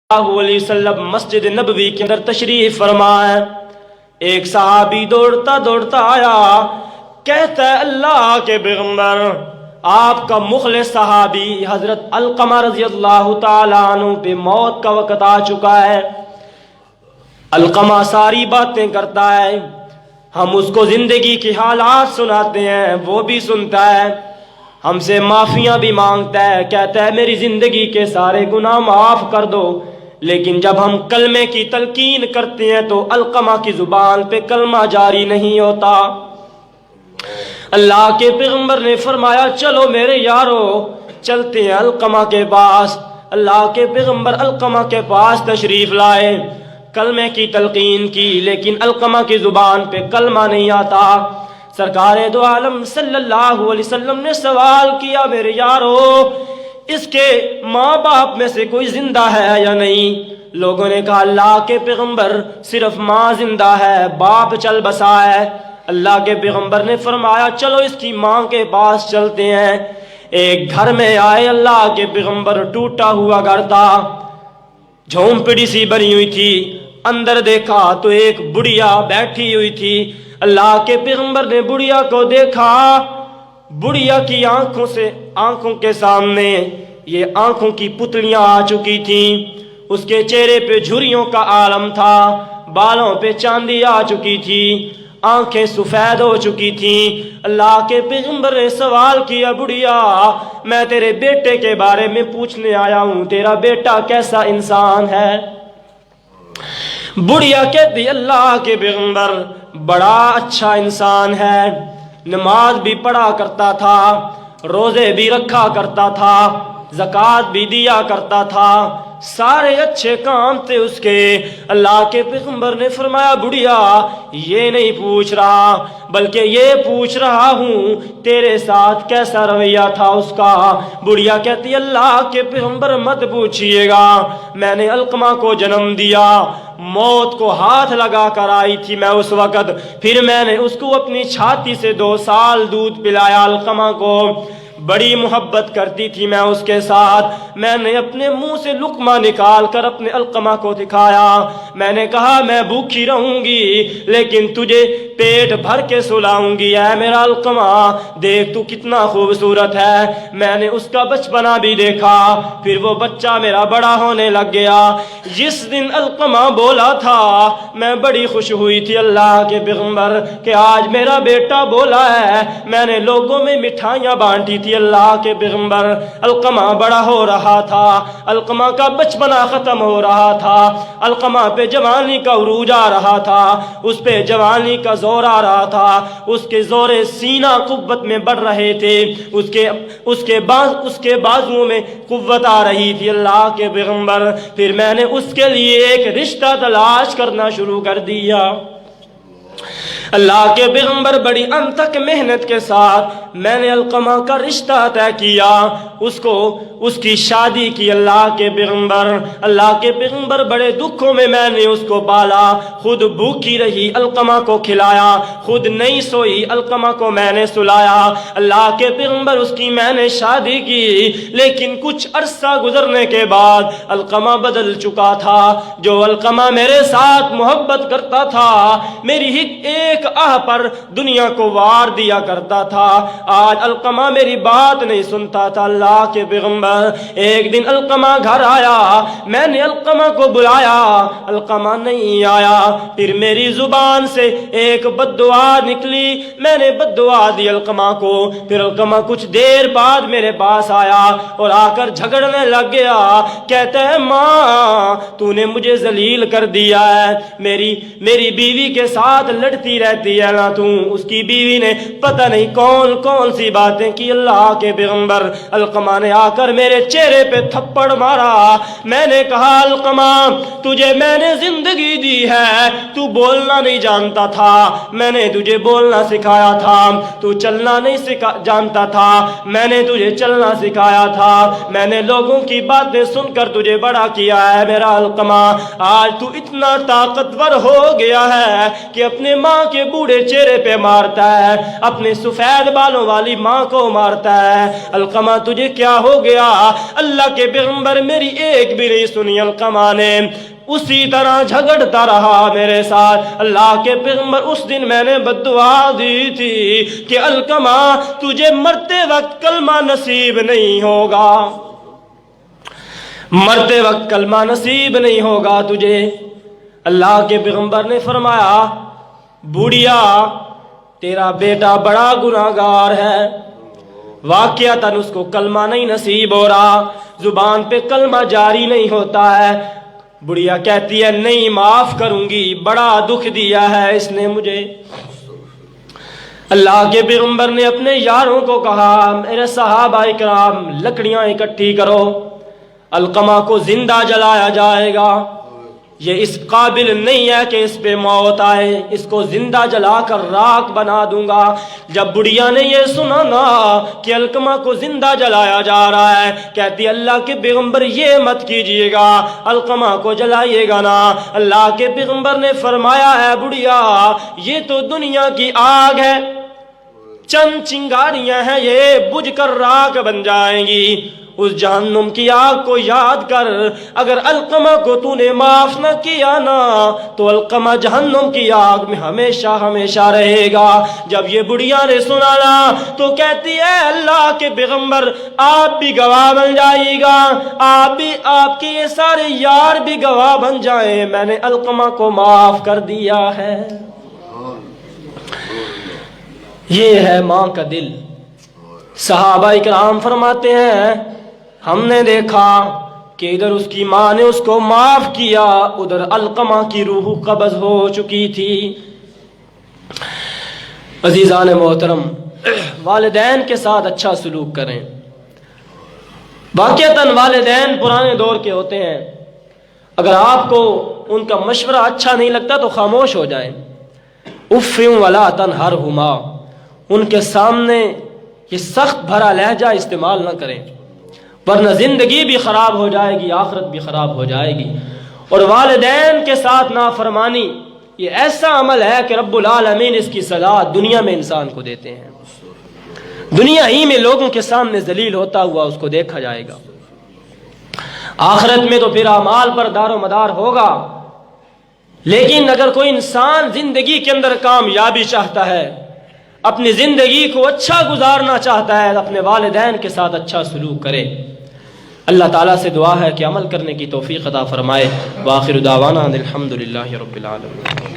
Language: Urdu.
علیہ وسلم مسجد نبوی کے اندر تشریف فرمائے. ایک صحابی دوڑتا دوڑتا آیا، کہتا ہے اللہ کے پیغمبر، آپ کا مخلص صحابی حضرت علقمہ رضی اللہ تعالیٰ عنہ پہ موت کا وقت آ چکا ہے. علقمہ ساری باتیں کرتا ہے، ہم اس کو زندگی کی حالات سناتے ہیں، وہ بھی سنتا ہے، ہم سے معافیاں بھی مانگتا ہے، کہتا ہے میری زندگی کے سارے گناہ معاف کر دو. لیکن جب ہم کلمے کی تلقین کرتے ہیں تو علقمہ کی زبان پہ کلمہ جاری نہیں ہوتا. اللہ کے پیغمبر نے فرمایا چلو میرے یارو چلتے ہیں علقمہ کے پاس. اللہ کے پیغمبر علقمہ کے پاس تشریف لائے، کلمے کی تلقین کی، لیکن علقمہ کی زبان پہ کلمہ نہیں آتا. سرکار دو عالم صلی اللہ علیہ وسلم نے سوال کیا، میرے یارو اس کے ماں باپ میں سے کوئی زندہ ہے یا نہیں؟ لوگوں نے کہا اللہ کے پیغمبر صرف ماں زندہ ہے، باپ چل بسا ہے. اللہ کے پیغمبر نے فرمایا چلو اس کی ماں کے پاس چلتے ہیں. ایک گھر میں آئے، اللہ کے پیغمبر، ٹوٹا ہوا گھر تھا، جھونپڑی سی بنی ہوئی تھی. اندر دیکھا تو ایک بڑھیا بیٹھی ہوئی تھی. اللہ کے پیغمبر نے بڑھیا کو دیکھا، بڑھیا کی آنکھوں کے سامنے یہ آنکھوں کی پتلیاں آ چکی تھیں. اس کے چہرے پہ جھریوں کا عالم تھا، بالوں پہ چاندی آ چکی تھی، آنکھیں سفید ہو چکی تھیں. اللہ کے پیغمبر نے سوال کیا، بڑھیا میں تیرے بیٹے کے بارے میں پوچھنے آیا ہوں، تیرا بیٹا کیسا انسان ہے؟ بڑھیا کہتی اللہ کے پیغمبر بڑا اچھا انسان ہے، نماز بھی پڑھا کرتا تھا، روزے بھی رکھا کرتا تھا، زکوٰۃ بھی دیا کرتا تھا، سارے اچھے کام تھے اس کے. اللہ کے پیغمبر نے فرمایا بڑھیا یہ نہیں پوچھ رہا بلکہ یہ پوچھ رہا ہوں تیرے ساتھ کیسا رویہ تھا اس کا. بڑھیا کہتی اللہ کے پیغمبر مت پوچھئے گا، میں نے علقمہ کو جنم دیا، موت کو ہاتھ لگا کر آئی تھی میں اس وقت، پھر میں نے اس کو اپنی چھاتی سے 2 سال دودھ پلایا. علقمہ کو بڑی محبت کرتی تھی میں اس کے ساتھ. میں نے اپنے منہ سے لقمہ نکال کر اپنے علقمہ کو دکھایا، میں نے کہا میں بھوکی رہوں گی لیکن تجھے پیٹ بھر کے سلاؤں گی. اے میرا علقمہ دیکھ تو کتنا خوبصورت ہے. میں نے اس کا بچپنا بھی دیکھا، پھر وہ بچہ میرا بڑا ہونے لگ گیا. جس دن علقمہ بولا تھا میں بڑی خوش ہوئی تھی اللہ کے پیغمبر کہ آج میرا بیٹا بولا ہے. میں نے لوگوں میں مٹھائیاں بانٹی تھی اللہ کے پیغمبر. علقمہ بڑا ہو رہا تھا، علقمہ کا بچپنا ختم ہو رہا تھا، علقمہ پہ جوانی کا عروج آ رہا تھا، اس پہ جوانی کا زور آ رہا تھا، اس کے زور سینہ قوت میں بڑھ رہے تھے، اس کے بازوؤں میں قوت آ رہی تھی اللہ کے پیغمبر. پھر میں نے اس کے لیے ایک رشتہ تلاش کرنا شروع کر دیا. اللہ کے پیغمبر بڑی انتھک محنت کے ساتھ میں نے علقمہ کا رشتہ طے کیا، اس کی شادی کی. اللہ کے پیغمبر بڑے دکھوں میں نے اس کو پالا، خود بھوکی رہی، علقمہ کو کھلایا، خود نہیں سوئی، علقمہ کو میں نے سلایا. اللہ کے پیغمبر اس کی میں نے شادی کی، لیکن کچھ عرصہ گزرنے کے بعد علقمہ بدل چکا تھا. جو علقمہ میرے ساتھ محبت کرتا تھا، میری ایک آہ پر دنیا کو وار دیا کرتا تھا، آج علقمہ میری بات نہیں سنتا تھا. اللہ کے پیغمبر ایک دن علقمہ گھر آیا، میں نے علقمہ کو بلایا، علقمہ نہیں آیا. پھر میری زبان سے ایک بد دعا نکلی، میں نے بد دعا دی علقمہ کو. پھر علقمہ کچھ دیر بعد میرے پاس آیا اور آ کر جھگڑنے لگ گیا، کہتا ہے ماں تو نے مجھے ذلیل کر دیا ہے، میری بیوی کے ساتھ لڑتی رہتی ہے نا تو. اس کی بیوی نے پتہ نہیں کون سی باتیں کی. اللہ کے پیغمبر علقمہ نے آ کر میرے چہرے پہ تھپڑ مارا. میں نے کہا علقمہ تجھے میں نے زندگی دی ہے، تو بولنا نہیں جانتا تھا، میں نے تجھے بولنا سکھایا تھا، تو چلنا نہیں جانتا تھا، میں نے تجھے چلنا سکھایا تھا، میں نے لوگوں کی باتیں سن کر تجھے بڑا کیا ہے. میرا علقمہ آج تو اتنا طاقتور ہو گیا ہے کہ اپنے ماں کی کے بوڑھے چہرے پہ مارتا ہے، اپنے سفید بالوں والی ماں کو مارتا ہے۔ علقمہ تجھے کیا ہو گیا؟ اللہ کے پیغمبر میری ایک بھی نہیں سنی علقمہ نے، اسی طرح جھگڑتا رہا میرے ساتھ۔ اللہ کے پیغمبر اس دن میں نے بد دعا دی تھی کہ علقمہ تجھے مرتے وقت کلمہ نصیب نہیں ہوگا، مرتے وقت کلمہ نصیب نہیں ہوگا تجھے۔ اللہ کے پیغمبر نے فرمایا بوڑھیا تیرا بیٹا بڑا گناہگار ہے، واقعتاً اس کو کلمہ نہیں نصیب ہو رہا، زبان پہ کلمہ جاری نہیں ہوتا ہے۔ بڑھیا کہتی ہے نہیں معاف کروں گی، بڑا دکھ دیا ہے اس نے مجھے۔ اللہ کے پیغمبر نے اپنے یاروں کو کہا میرے صحابہ کرام لکڑیاں اکٹھی کرو، علقمہ کو زندہ جلایا جائے گا، یہ اس قابل نہیں ہے کہ اس پہ موت آئے، اس کو زندہ جلا کر راکھ بنا دوں گا۔ جب بڑھیا نے یہ سنا نا کہ علقمہ کو زندہ جلایا جا رہا ہے، کہتی اللہ کے پیغمبر یہ مت کیجئے گا، علقمہ کو جلائیے گا نا۔ اللہ کے پیغمبر نے فرمایا ہے بڑھیا یہ تو دنیا کی آگ ہے، چند چنگاریاں ہیں یہ بجھ کر راکھ بن جائیں گی، اس جہنم کی آگ کو یاد کر، اگر علقمہ کو تو نے معاف نہ کیا نا تو علقمہ جہنم کی آگ میں ہمیشہ ہمیشہ رہے گا۔ جب یہ بڑھیا نے سنا نا تو کہتی ہے اللہ کے پیغمبر آپ بھی گواہ بن جائیے گا، آپ بھی، آپ کے یہ سارے یار بھی گواہ بن جائیں، میں نے علقمہ کو معاف کر دیا ہے۔ یہ ہے ماں کا دل۔ صحابہ کرام فرماتے ہیں ہم نے دیکھا کہ ادھر اس کی ماں نے اس کو معاف کیا، ادھر علقمہ کی روح قبض ہو چکی تھی۔ عزیزان محترم، والدین کے ساتھ اچھا سلوک کریں۔ واقعتاً والدین پرانے دور کے ہوتے ہیں، اگر آپ کو ان کا مشورہ اچھا نہیں لگتا تو خاموش ہو جائیں۔ اف ولا تنہرہما، ان کے سامنے یہ سخت بھرا لہجہ استعمال نہ کریں، ورنہ زندگی بھی خراب ہو جائے گی، آخرت بھی خراب ہو جائے گی۔ اور والدین کے ساتھ نافرمانی یہ ایسا عمل ہے کہ رب العالمین اس کی سزا دنیا میں انسان کو دیتے ہیں، دنیا ہی میں لوگوں کے سامنے ذلیل ہوتا ہوا اس کو دیکھا جائے گا، آخرت میں تو پھر اعمال پر دار و مدار ہوگا۔ لیکن اگر کوئی انسان زندگی کے اندر کامیابی چاہتا ہے، اپنی زندگی کو اچھا گزارنا چاہتا ہے، اپنے والدین کے ساتھ اچھا سلوک کرے۔ اللہ تعالیٰ سے دعا ہے کہ عمل کرنے کی توفیق عطا فرمائے۔ وآخر دعوانا ان الحمدللہ رب العالمین۔